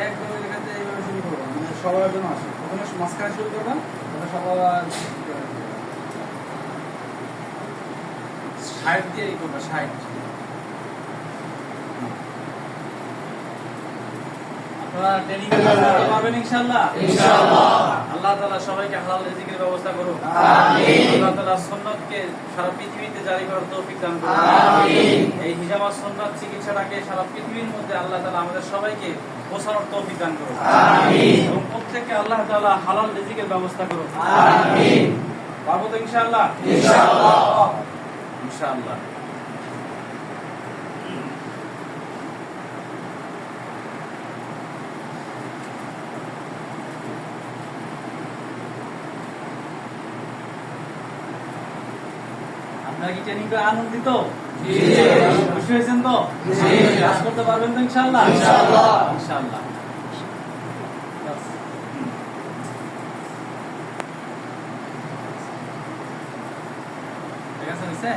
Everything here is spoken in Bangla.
একদম এখানে এইভাবে শুরু করবো, মানে সবার জন্য আসে। প্রথমে মাঝখানে শুরু করবেন, তারপর সবার 60 দিয়ে করবো, 60। আপনারা ট্রেনিং করতে পারবেন ইনশাআল্লাহ। আল্লাহ তাআলা সবাইকে হালাল রিজিকের ব্যবস্থা করুন। আমিন। আল্লাহ তাআলা সুন্নাতকে সারা পৃথিবীতে জারি করার তৌফিক দান করুন। আমিন। এই হিজামা সুন্নাত চিকিৎসাটাকে সারা পৃথিবীর মধ্যে আল্লাহ তাআলা আমাদের সবাইকে পৌঁছানোর তৌফিক দান করুন। আমিন। এবং প্রত্যেককে আল্লাহ তাআলা হালাল রিজিকের ব্যবস্থা করুন। আমিন। পারবো তো ইনশাআল্লাহ? ইনশাআল্লাহ। ইনশাআল্লাহ। আপনারা কি ট্রেনিং করে আনন্দিত? জি। খুশি হয়েছেন তো? জি। কাজ করতে পারবেন তো ইনশাআল্লাহ? ইনশাআল্লাহ। ইনশাআল্লাহ। ঠিক আছে,